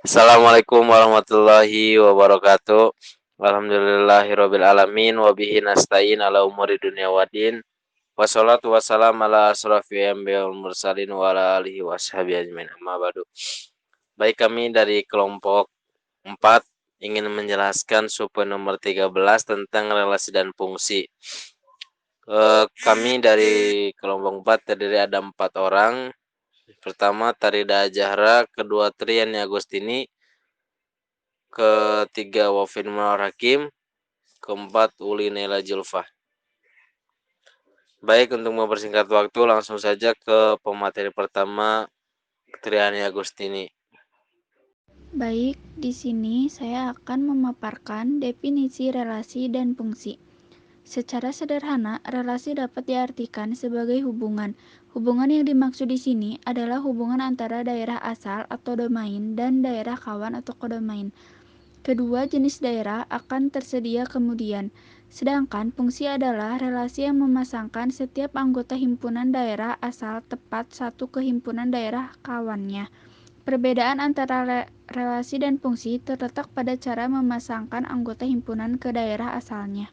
Assalamualaikum warahmatullahi wabarakatuh. Alhamdulillahirabbil alamin wa bihi nasta'in ala umuri dunya waddin. Wassalatu wassalamu ala asrofil anbiya'i wal mursalin wa ala alihi washabihi ajmain. Amma ba'du. Baik, kami dari kelompok 4 ingin menjelaskan subbab nomor 13 tentang relasi dan fungsi. Kami dari kelompok 4 terdiri ada 4 orang. Pertama Tarida Zahra, kedua Triani Agustini, ketiga Wafin Munawar Hakim, keempat Uli Nela Julfah. Baik, untuk mempersingkat waktu langsung saja ke pemateri pertama, Triani Agustini. Baik, di sini saya akan memaparkan definisi relasi dan fungsi. Secara sederhana, relasi dapat diartikan sebagai hubungan. Hubungan yang dimaksud di sini adalah hubungan antara daerah asal atau domain dan daerah kawan atau kodomain. Kedua jenis daerah akan tersedia kemudian. Sedangkan fungsi adalah relasi yang memasangkan setiap anggota himpunan daerah asal tepat satu ke himpunan daerah kawannya. Perbedaan antara relasi dan fungsi terletak pada cara memasangkan anggota himpunan ke daerah asalnya.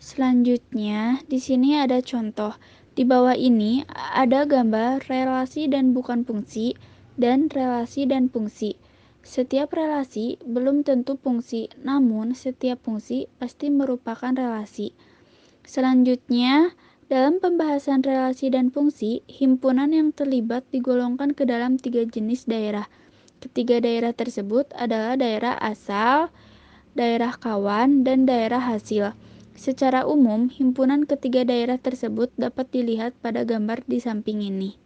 Selanjutnya, di sini ada contoh. Di bawah ini ada gambar relasi dan bukan fungsi dan relasi dan fungsi. Setiap relasi belum tentu fungsi, namun setiap fungsi pasti merupakan relasi. Selanjutnya, dalam pembahasan relasi dan fungsi, himpunan yang terlibat digolongkan ke dalam 3 jenis daerah. Ketiga daerah tersebut adalah daerah asal, daerah kawan, dan daerah hasil. Secara umum, himpunan ketiga daerah tersebut dapat dilihat pada gambar di samping ini.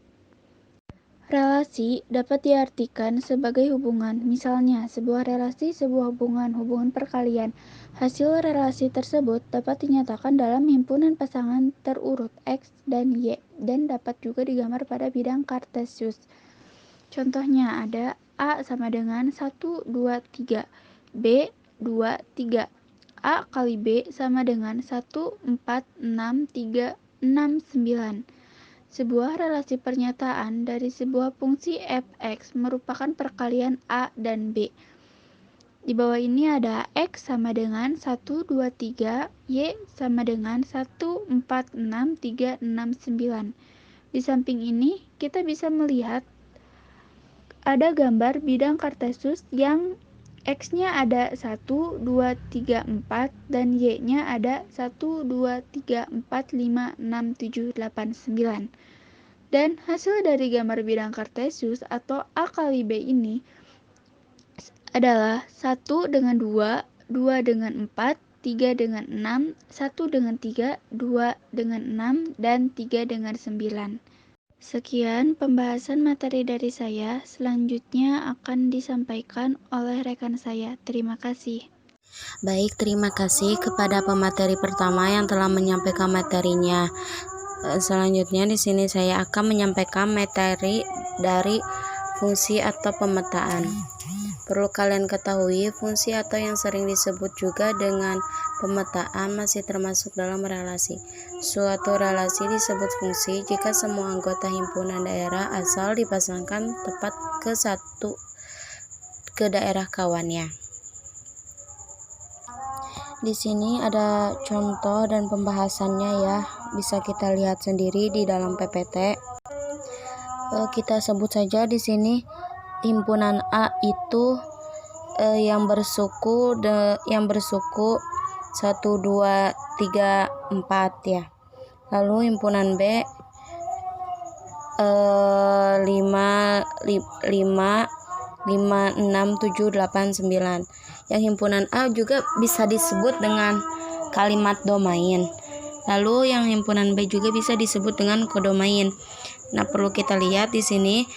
Relasi dapat diartikan sebagai hubungan, misalnya sebuah relasi, sebuah hubungan perkalian. Hasil relasi tersebut dapat dinyatakan dalam himpunan pasangan terurut X dan Y, dan dapat juga digambar pada bidang Kartesius. Contohnya ada A sama dengan 1, 2, 3, B, 2, 3. A kali B sama dengan 1, 4, 6, 3, 6, 9. Sebuah relasi pernyataan dari sebuah fungsi f(x) merupakan perkalian A dan B. Di bawah ini ada X sama dengan 1, 2, 3, Y sama dengan 1, 4, 6, 3, 6, 9. Di samping ini, kita bisa melihat ada gambar bidang Kartesius yang X-nya ada 1, 2, 3, 4 dan Y-nya ada 1, 2, 3, 4, 5, 6, 7, 8, 9. Dan hasil dari gambar bidang Kartesius atau A kali B ini adalah 1 dengan 2, 2 dengan 4, 3 dengan 6, 1 dengan 3, 2 dengan 6, dan 3 dengan 9. Sekian pembahasan materi dari saya, selanjutnya akan disampaikan oleh rekan saya. Terima kasih. Baik, terima kasih kepada pemateri pertama yang telah menyampaikan materinya. Selanjutnya di sini saya akan menyampaikan materi dari fungsi atau pemetaan. Perlu kalian ketahui, fungsi atau yang sering disebut juga dengan pemetaan masih termasuk dalam relasi. Suatu relasi disebut fungsi jika semua anggota himpunan daerah asal dipasangkan tepat ke daerah kawannya. Di sini ada contoh dan pembahasannya ya, bisa kita lihat sendiri di dalam PPT. Kita sebut saja di sini himpunan A itu yang bersuku 1, 2, 3, 4 ya. Lalu himpunan B 5, 6, 7, 8, 9. Yang himpunan A juga bisa disebut dengan kalimat domain. Lalu yang himpunan B juga bisa disebut dengan kodomain. Nah, perlu kita lihat di sini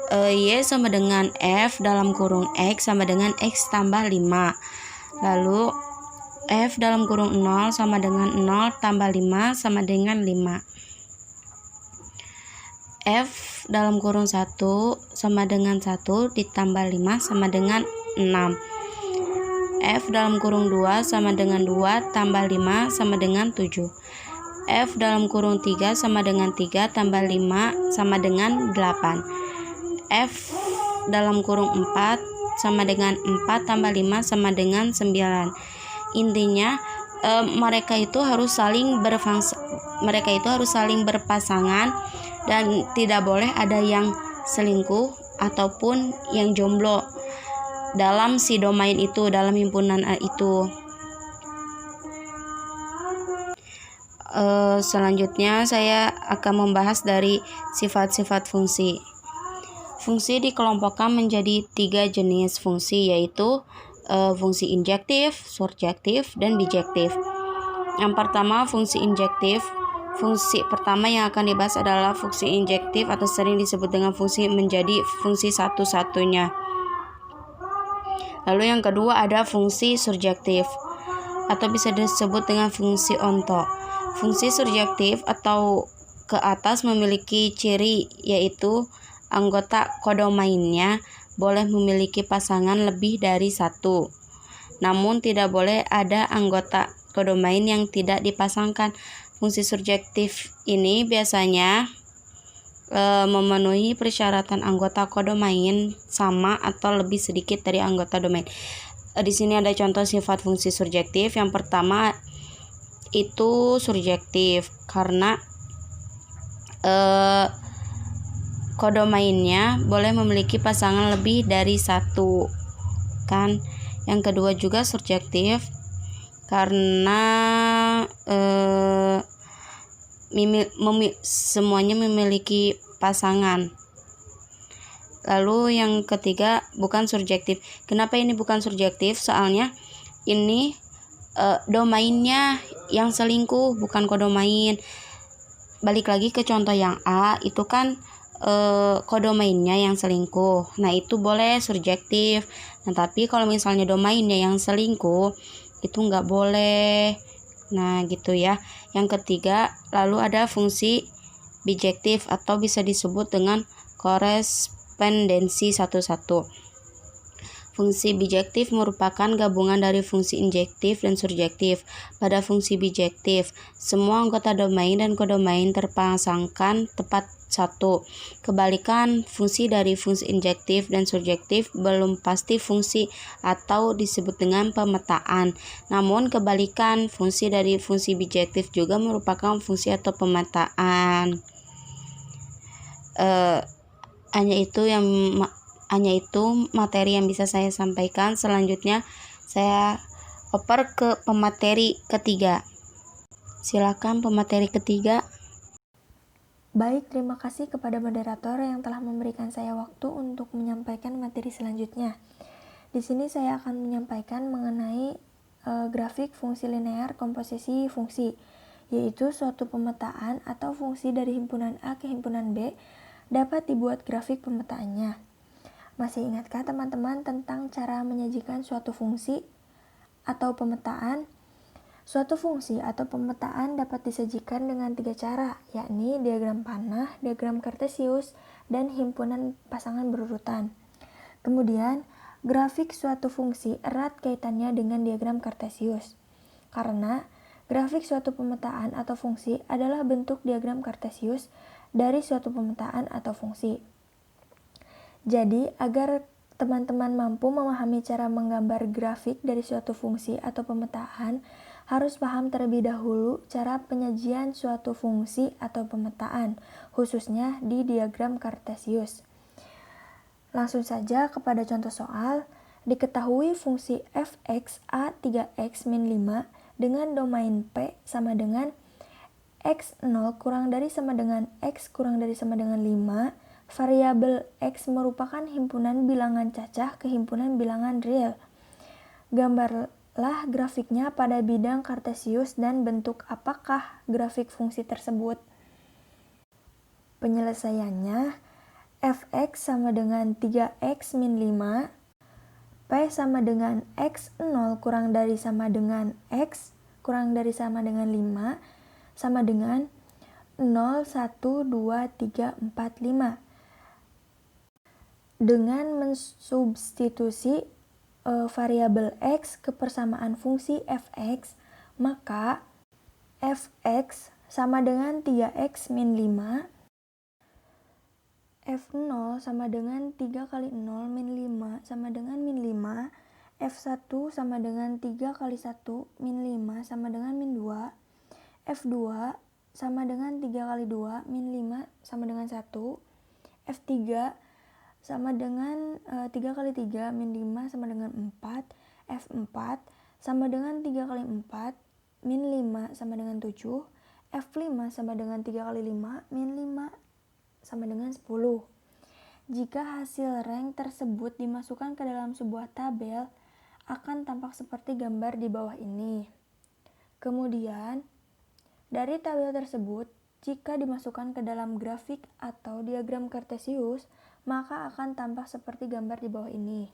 Y sama dengan F dalam kurung X sama dengan X tambah 5. Lalu F dalam kurung 0 sama dengan 0 tambah 5 sama dengan 5. F dalam kurung 1 sama dengan 1 ditambah 5 sama dengan 6. F dalam kurung 2 sama dengan 2 tambah 5 sama dengan 7. F dalam kurung 3 sama dengan 3 tambah 5 sama dengan 8. F dalam kurung 4 sama dengan 4 tambah 5 sama dengan 9. Intinya mereka itu harus saling berpasangan dan tidak boleh ada yang selingkuh ataupun yang jomblo dalam si domain itu, dalam himpunan A itu. Selanjutnya saya akan membahas dari sifat-sifat fungsi. Fungsi dikelompokkan menjadi 3 jenis fungsi, yaitu fungsi injektif, surjektif, dan bijektif. Yang pertama, fungsi injektif. Fungsi pertama yang akan dibahas adalah fungsi injektif atau sering disebut dengan fungsi menjadi fungsi satu-satunya. Lalu yang kedua ada fungsi surjektif atau bisa disebut dengan fungsi onto. Fungsi surjektif atau ke atas memiliki ciri yaitu anggota kodomainnya boleh memiliki pasangan lebih dari satu. Namun tidak boleh ada anggota kodomain yang tidak dipasangkan. Fungsi surjektif ini biasanya memenuhi persyaratan anggota kodomain sama atau lebih sedikit dari anggota domain. Di sini ada contoh sifat fungsi surjektif. Yang pertama itu surjektif karena kodomainnya boleh memiliki pasangan lebih dari satu kan. Yang kedua juga surjektif karena semuanya memiliki pasangan. Lalu yang ketiga bukan surjektif. Kenapa ini bukan surjektif? Soalnya ini domainnya yang selingkuh, bukan kodomain. Balik lagi ke contoh yang A, itu kan kodomainnya yang selingkuh. Nah, itu boleh surjektif. Nah, tapi kalau misalnya domainnya yang selingkuh, itu nggak boleh. Nah, gitu ya. Yang ketiga, lalu ada fungsi bijektif atau bisa disebut dengan korespondensi satu-satu. Fungsi bijektif merupakan gabungan dari fungsi injektif dan surjektif. Pada fungsi bijektif, semua anggota domain dan kodomain terpasangkan tepat satu. Kebalikan fungsi dari fungsi injektif dan surjektif belum pasti fungsi atau disebut dengan pemetaan. Namun kebalikan fungsi dari fungsi bijektif juga merupakan fungsi atau pemetaan. Hanya itu materi yang bisa saya sampaikan. Selanjutnya saya oper ke pemateri ketiga. Silakan pemateri ketiga. Baik, terima kasih kepada moderator yang telah memberikan saya waktu untuk menyampaikan materi selanjutnya. Di sini saya akan menyampaikan mengenai grafik fungsi linear komposisi fungsi, yaitu suatu pemetaan atau fungsi dari himpunan A ke himpunan B dapat dibuat grafik pemetaannya. Masih ingatkah teman-teman tentang cara menyajikan suatu fungsi atau pemetaan? Suatu fungsi atau pemetaan dapat disajikan dengan 3 cara, yakni diagram panah, diagram kartesius, dan himpunan pasangan berurutan. Kemudian, grafik suatu fungsi erat kaitannya dengan diagram kartesius, karena grafik suatu pemetaan atau fungsi adalah bentuk diagram kartesius dari suatu pemetaan atau fungsi. Jadi, agar teman-teman mampu memahami cara menggambar grafik dari suatu fungsi atau pemetaan, harus paham terlebih dahulu cara penyajian suatu fungsi atau pemetaan, khususnya di diagram kartesius. Langsung saja kepada contoh soal. Diketahui fungsi f(x) a 3x min 5 dengan domain P sama dengan x0 kurang dari sama dengan x kurang dari sama dengan 5, variabel x merupakan himpunan bilangan cacah ke himpunan bilangan real. Gambarlah grafiknya pada bidang kartesius dan bentuk apakah grafik fungsi tersebut. Penyelesaiannya, fx sama dengan 3x min 5, p sama dengan x0 kurang dari sama dengan x kurang dari sama dengan 5, sama dengan 0, 1, 2, 3, 4, 5. Dengan mensubstitusi variabel x ke persamaan fungsi fx, maka fx sama dengan 3x min 5, F0 sama dengan 3 kali 0 min 5 sama dengan min 5. F1 sama dengan 3 kali 1 min 5 sama dengan min 2. F2 sama dengan 3 kali 2 min 5 sama dengan 1. F3 sama dengan 3 kali 3 min 5 sama dengan 4. F4 sama dengan 3 kali 4 min 5 sama dengan 7. F5 sama dengan 3 kali 5 min 5 sama dengan 10. Jika hasil rank tersebut dimasukkan ke dalam sebuah tabel, akan tampak seperti gambar di bawah ini. Kemudian, dari tabel tersebut, jika dimasukkan ke dalam grafik atau diagram kartesius, maka akan tampak seperti gambar di bawah ini.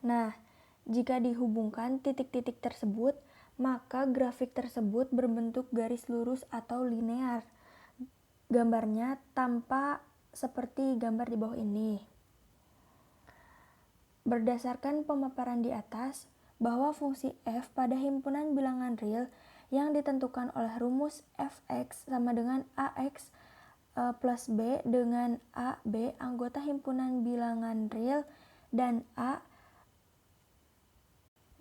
Nah, jika dihubungkan titik-titik tersebut, maka grafik tersebut berbentuk garis lurus atau linear. Gambarnya tampak seperti gambar di bawah ini. Berdasarkan pemaparan di atas, bahwa fungsi f pada himpunan bilangan real yang ditentukan oleh rumus fx sama dengan ax plus b dengan ab anggota himpunan bilangan real dan a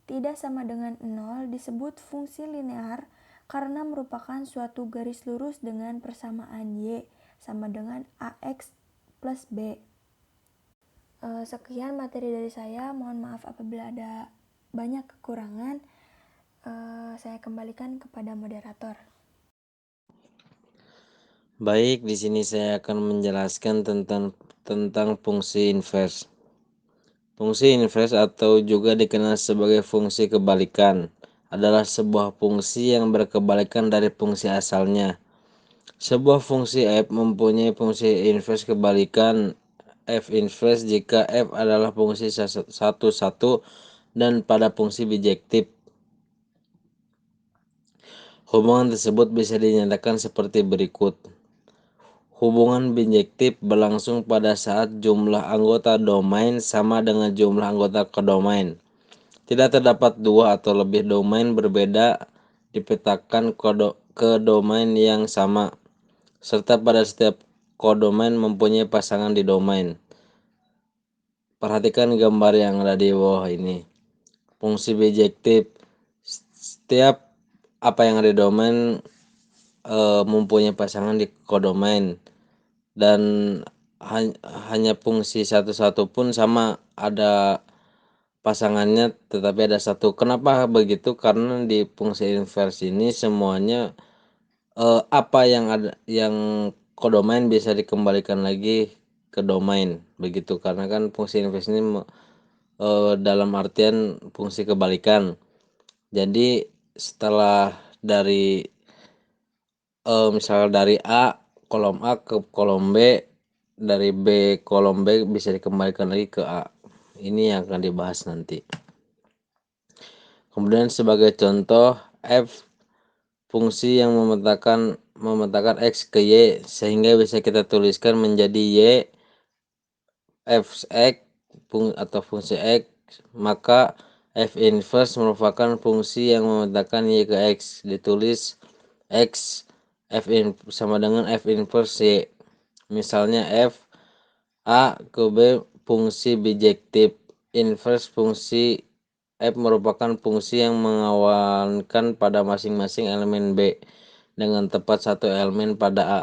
tidak sama dengan 0 disebut fungsi linear karena merupakan suatu garis lurus dengan persamaan y sama dengan ax plus b. Sekian materi dari saya, mohon maaf apabila ada banyak kekurangan. Saya kembalikan kepada moderator. Baik, di sini saya akan menjelaskan tentang fungsi inverse. Fungsi inverse atau juga dikenal sebagai fungsi kebalikan adalah sebuah fungsi yang berkebalikan dari fungsi asalnya. Sebuah fungsi f mempunyai fungsi inverse kebalikan f inverse jika f adalah fungsi satu dan pada fungsi bijektif. Hubungan tersebut bisa dinyatakan seperti berikut. Hubungan bijektif berlangsung pada saat jumlah anggota domain sama dengan jumlah anggota kodomain. Tidak terdapat dua atau lebih domain berbeda dipetakan ke domain yang sama, serta pada setiap kodomain mempunyai pasangan di domain. Perhatikan gambar yang ada di bawah ini. Fungsi bijektif, setiap apa yang ada di domain mempunyai pasangan di kodomain, dan hanya fungsi satu pun sama ada pasangannya tetapi ada satu. Kenapa begitu? Karena di fungsi inverse ini semuanya apa yang ada yang kodomain bisa dikembalikan lagi ke domain begitu, karena kan fungsi inverse ini dalam artian fungsi kebalikan. Jadi setelah dari misal dari A kolom A ke kolom B, dari B kolom B bisa dikembalikan lagi ke A. Ini yang akan dibahas nanti. Kemudian sebagai contoh, f fungsi yang memetakan x ke y sehingga bisa kita tuliskan menjadi y f x atau fungsi x, maka f inverse merupakan fungsi yang memetakan y ke x, ditulis x sama dengan f inverse y. Misalnya f a ke b fungsi bijektif, inverse fungsi f merupakan fungsi yang mengawalkan pada masing-masing elemen b dengan tepat satu elemen pada a.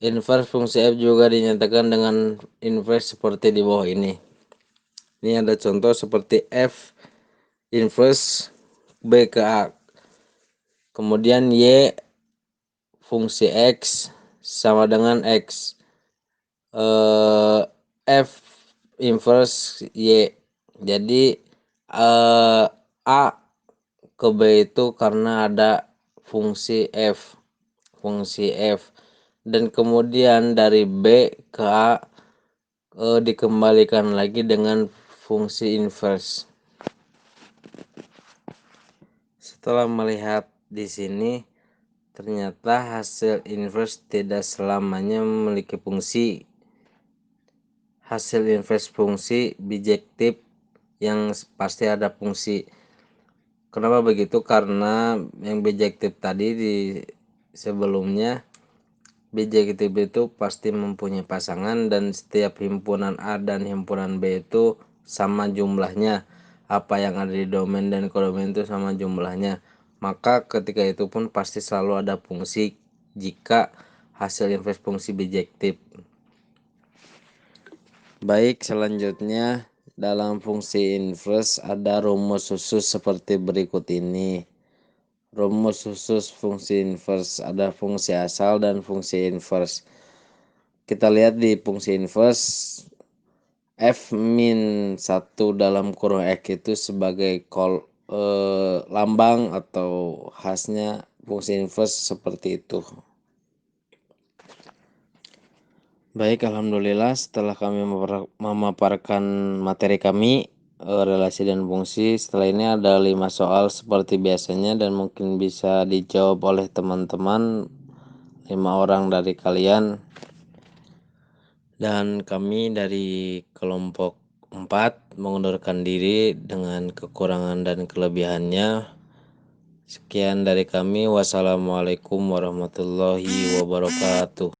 Inverse fungsi f juga dinyatakan dengan inverse seperti di bawah ini. Ini ada contoh seperti f inverse b ke a. Kemudian y fungsi x sama dengan x. F inverse y. Jadi a ke b itu karena ada fungsi f. Dan kemudian dari b ke a dikembalikan lagi dengan fungsi inverse. Setelah melihat di sini, ternyata hasil inverse tidak selamanya memiliki fungsi. Hasil inverse fungsi bijektif yang pasti ada fungsi. Kenapa begitu? Karena yang bijektif tadi di sebelumnya bijektif itu pasti mempunyai pasangan dan setiap himpunan A dan himpunan B itu sama jumlahnya. Apa yang ada di domain dan kodomain itu sama jumlahnya. Maka ketika itu pun pasti selalu ada fungsi jika hasil inverse fungsi bijektif. Baik, selanjutnya dalam fungsi inverse ada rumus khusus seperti berikut ini. Rumus khusus fungsi inverse ada fungsi asal dan fungsi inverse. Kita lihat di fungsi inverse f min 1 dalam kurung x itu sebagai lambang atau khasnya fungsi inverse seperti itu. Baik, alhamdulillah setelah kami memaparkan materi kami relasi dan fungsi, setelah ini ada 5 soal seperti biasanya dan mungkin bisa dijawab oleh teman-teman 5 orang dari kalian, dan kami dari kelompok 4 mengundurkan diri dengan kekurangan dan kelebihannya. Sekian dari kami, wassalamualaikum warahmatullahi wabarakatuh.